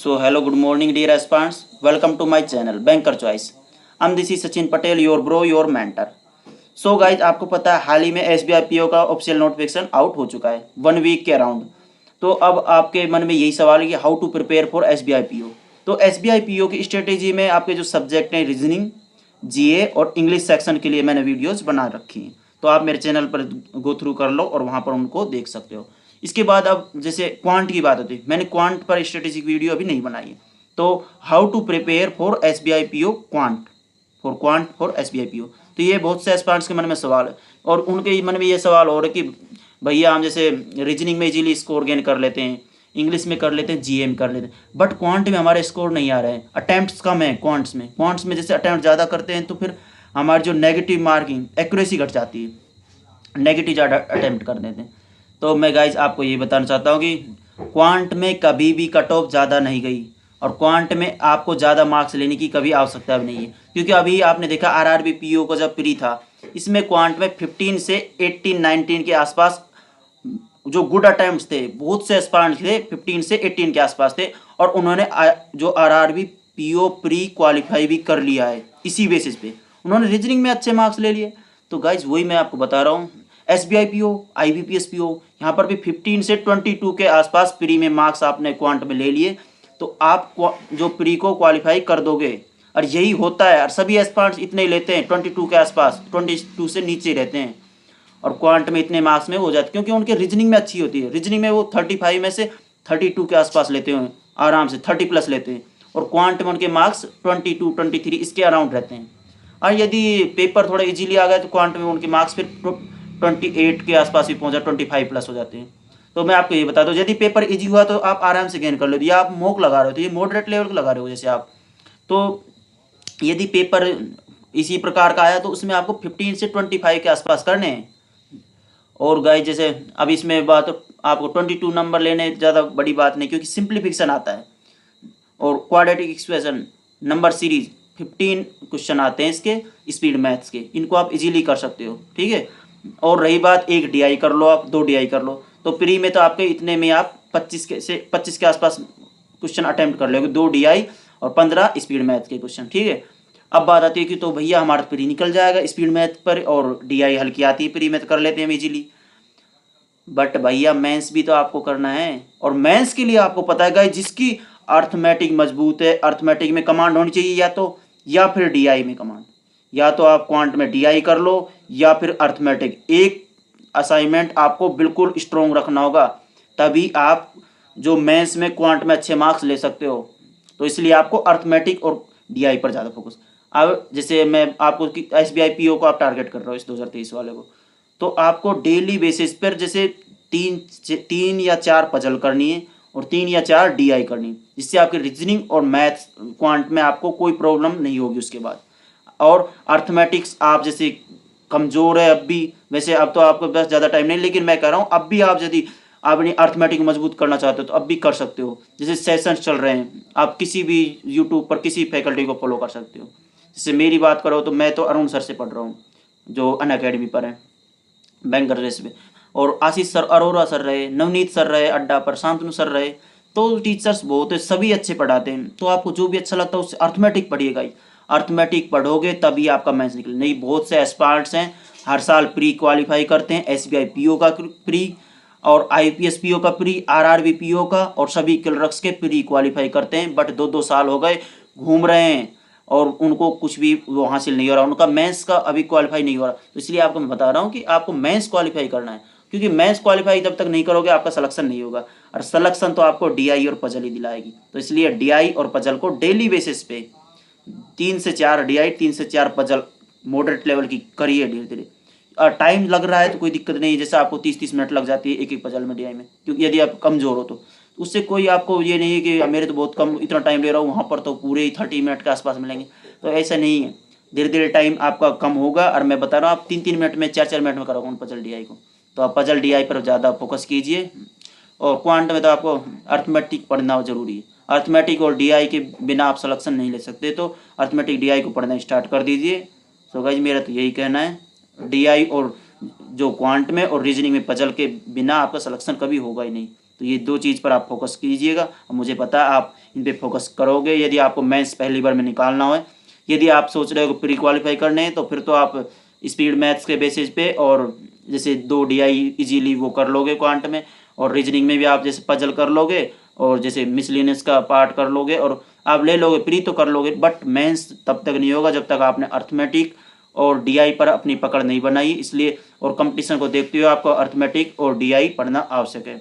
So hello, good morning dear aspirants. Welcome to my channel Banker Choice. This is Sachin Patel, your bro, your mentor. So guys, आपको पता है हाल ही में SBI PO का official notification out हो चुका है 1 week के around. तो अब आपके मन में यही सवाल है कि how to prepare for SBI PO। तो SBI PO की स्ट्रेटेजी में आपके जो सब्जेक्ट हैं रीजनिंग, GA और इंग्लिश सेक्शन के लिए मैंने वीडियोज़ बना रखी हैं। तो आप मेरे चैनल पर गो थ्रू कर लो और वहाँ पर उनको देख सकते हो। इसके बाद अब जैसे क्वांट की बात होती है, मैंने क्वांट पर स्ट्रेटेजिक वीडियो अभी नहीं बनाई है। तो how to prepare for SBI PO quant for SBI PO। तो ये बहुत से एस्पायर्स के मन में सवाल है और उनके मन में ये सवाल हो रहा है कि भैया हम जैसे रीजनिंग में इजीली स्कोर गेन कर लेते हैं, इंग्लिश में कर लेते हैं, GA में कर लेते हैं, बट क्वांट में हमारे स्कोर नहीं आ रहे हैं, अटैम्प्ट्स कम है क्वांट्स में जैसे अटैम्प्ट ज़्यादा करते हैं तो फिर हमारी जो नेगेटिव मार्किंग एक्यूरेसी घट जाती है, नेगेटिव ज़्यादा अटैम्प्ट कर देते हैं। तो मैं गाइज आपको ये बताना चाहता हूँ कि क्वांट में कभी भी कट ऑफ ज़्यादा नहीं गई और क्वांट में आपको ज़्यादा मार्क्स लेने की कभी आवश्यकता भी नहीं है, क्योंकि अभी आपने देखा RRB PO का जब प्री था, इसमें क्वांट में 15 से 18-19 के आसपास जो गुड अटैम्प्ट्स थे, बहुत से एस्पायरेंट्स थे 15 से 18 के आसपास थे और उन्होंने जो RRB PO प्री क्वालिफाई भी कर लिया है। इसी बेसिस पे उन्होंने रीजनिंग में अच्छे मार्क्स ले लिए। तो गाइज वही मैं आपको बता रहा हूँ, SBI PO, IBPS PO यहाँ पर भी 15 से 22 के आसपास प्री में मार्क्स आपने क्वांट में ले लिए तो आप जो प्री को क्वालिफाई कर दोगे। और यही होता है, और सभी एस्पायरेंट्स इतने ही लेते हैं 22 के आसपास, 22 से नीचे रहते हैं और क्वांट में इतने मार्क्स में हो जाते, क्योंकि उनके रीजनिंग में अच्छी होती है। रीजनिंग में वो 35 में से 32 के आसपास लेते हैं, आराम से 30+ लेते हैं और क्वांट में उनके मार्क्स 22-23 इसके अराउंड रहते हैं। और यदि पेपर थोड़ा इजीली आ गया तो क्वांट में उनके मार्क्स फिर 28 के आसपास भी पहुंचा, 25+ हो जाते हैं। तो मैं आपको ये बता दूं, यदि पेपर इजी हुआ तो आप आराम से गेन कर लो। या आप मॉक लगा रहे हो तो ये मॉडरेट लेवल का लगा रहे हो जैसे आप, तो यदि पेपर इसी प्रकार का आया तो उसमें आपको 15 से 25 के आसपास करने हैं। और गाइस जैसे अब इसमें बात आपको 22 नंबर लेने ज़्यादा बड़ी बात नहीं, क्योंकि सिंप्लीफिकेशन आता है और quadratic equation number series 15 question आते हैं इसके स्पीड मैथ्स के, इनको आप इजीली कर सकते हो, ठीक है। और रही बात एक DI कर लो, आप 2 DI कर लो, तो प्री में तो आपके इतने में आप 25 के आसपास क्वेश्चन अटेम्प्ट कर लोगे, 2 DI और 15 स्पीड मैथ के क्वेश्चन, ठीक है। अब बात आती है कि तो भैया हमारा प्री निकल जाएगा स्पीड मैथ पर और DI हल्की आती है प्री में तो कर लेते हैं हम इजीली, बट भैया मेंस भी तो आपको करना है। और मेंस के लिए आपको पता है गाइस, जिसकी अर्थमेटिक मजबूत है, अर्थमेटिक में कमांड होनी चाहिए या तो, या फिर DI में कमांड, या तो आप क्वांट में DI कर लो या फिर अर्थमेटिक। एक असाइनमेंट आपको बिल्कुल स्ट्रॉन्ग रखना होगा, तभी आप जो मेंस में क्वांट में अच्छे मार्क्स ले सकते हो। तो इसलिए आपको अर्थमेटिक और DI पर ज़्यादा फोकस। अब जैसे मैं आपको SBI PO को आप टारगेट कर रहे हो इस 2023 वाले को, तो आपको डेली बेसिस पर जैसे 3 या 4 पजल करनी है और 3 या 4 DI करनी है, जिससे आपकी रीजनिंग और मैथ्स क्वांट में आपको कोई प्रॉब्लम नहीं होगी उसके बाद। और अर्थमेटिक्स आप जैसे कमज़ोर है अब भी, वैसे अब तो आपको बस ज़्यादा टाइम नहीं, लेकिन मैं कह रहा हूँ अब भी आप यदि अपनी अर्थमेटिक मजबूत करना चाहते हो तो अब भी कर सकते हो। जैसे सेशंस चल रहे हैं, आप किसी भी यूट्यूब पर किसी फैकल्टी को फॉलो कर सकते हो। जैसे मेरी बात करो तो मैं तो अरुण सर से पढ़ रहा हूँ जो अनअकैडमी पर है बैंकर रेस में, और आशीष सर, अरोरा सर रहे, नवनीत सर रहे अड्डा पर, शांतनु सर रहे, तो टीचर्स बहुत है, सभी अच्छे पढ़ाते हैं। तो आपको जो भी अच्छा लगता है उससे अर्थमेटिक पढ़िएगा ही, अर्थमेटिक पढ़ोगे तभी आपका मैथ्स निकले। नहीं, बहुत से एस्पायर्ट्स हैं हर साल प्री क्वालिफाई करते हैं, SBI PO का प्री और IPS PO का प्री, RRB PO का और सभी क्लर्क्स के प्री क्वालिफाई करते हैं, बट 2-2 साल हो गए घूम रहे हैं और उनको कुछ भी वो हासिल नहीं हो रहा, उनका मेंस का अभी क्वालिफाई नहीं हो रहा। तो इसलिए आपको मैं बता रहा हूँ कि आपको मेंस क्वालिफाई करना है, क्योंकि मेंस क्वालिफाई जब तक नहीं करोगे आपका सिलेक्शन नहीं होगा, और सिलेक्शन तो आपको DI और पजल ही दिलाएगी। तो इसलिए DI और पजल को डेली बेसिस पे 3 से 4 DI, 3 से 4 पजल मॉडरेट लेवल की करिए धीरे धीरे। टाइम लग रहा है तो कोई दिक्कत नहीं है, जैसे आपको 30-30 मिनट लग जाती है एक एक पजल में DI में, क्योंकि यदि आप कमज़ोर हो तो उससे कोई आपको ये नहीं है कि मेरे तो बहुत कम इतना टाइम ले रहा हूँ, वहाँ पर तो पूरे ही 30 मिनट के आसपास मिलेंगे। तो ऐसा नहीं है, धीरे धीरे टाइम आपका कम होगा। और मैं बता रहा हूँ आप 3-3 मिनट में, 4-4 मिनट में करोगे उन पजल DI को, तो आप पजल DI पर ज़्यादा फोकस कीजिए। और क्वांट में तो आपको अर्थमेटिक पढ़ना जरूरी है, अर्थमेटिक और DI के बिना आप सिलेक्शन नहीं ले सकते, तो अर्थमेटिक DI को पढ़ना स्टार्ट कर दीजिए। सो गाइज मेरा तो यही कहना है, DI और जो क्वांट में और रीजनिंग में पजल के बिना आपका सिलेक्शन कभी होगा ही नहीं। तो ये 2 चीज़ पर आप फोकस कीजिएगा और मुझे पता है आप इन पे फोकस करोगे। यदि आपको मेंस पहली बार में निकालना हो, यदि आप सोच रहे हो प्री क्वालिफाई करने हैं, तो फिर तो आप स्पीड मैथ्स के बेसिस पे और जैसे 2 DI इजीली वो कर लोगे क्वांट में, और रीजनिंग में भी आप जैसे पजल कर लोगे और जैसे मिसलिनियस का पार्ट कर लोगे और आप ले लोगे, प्री तो कर लोगे। बट मेंस तब तक नहीं होगा जब तक आपने अर्थमेटिक और DI पर अपनी पकड़ नहीं बनाई। इसलिए और कंपटीशन को देखते हुए आपको अर्थमेटिक और DI पढ़ना आवश्यक है।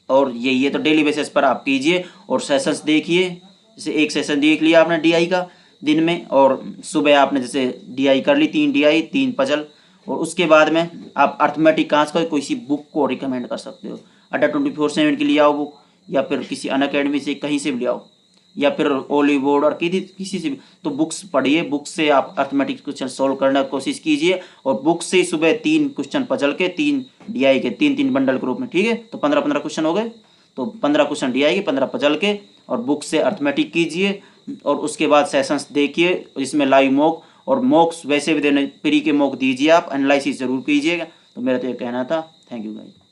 और ये तो डेली बेसिस पर आप कीजिए और सेशंस देखिए। जैसे एक सेशन देख लिया आपने DI का दिन में, और सुबह आपने जैसे DI कर ली 3 DI 3 पजल, और उसके बाद में आप अर्थमेटिक कांच का किसी बुक को रिकमेंड कर सकते हो। अड्डा 24/7 की ले आओ बुक, या फिर किसी अनअकैडमी से कहीं से भी ले आओ, या फिर ओलिव बोर्ड और किसी से भी। तो बुक्स पढ़िए, बुक से आप अर्थमेटिक क्वेश्चन सोल्व करने की कोशिश कीजिए, और बुक से ही सुबह 3 क्वेश्चन पजल के 3 DI के 3-3 बंडल के रूप में, ठीक है। तो 15-15 क्वेश्चन हो गए, तो 15 क्वेश्चन DI के, 15 पजल के, और बुक से अर्थमेटिक कीजिए। और उसके बाद सेशंस देखिए, इसमें लाइव मॉक और मॉक्स वैसे भी देने, प्री के मॉक दीजिए, आप एनालिसिस जरूर कीजिएगा। तो मेरा तो ये कहना था। Thank you guys.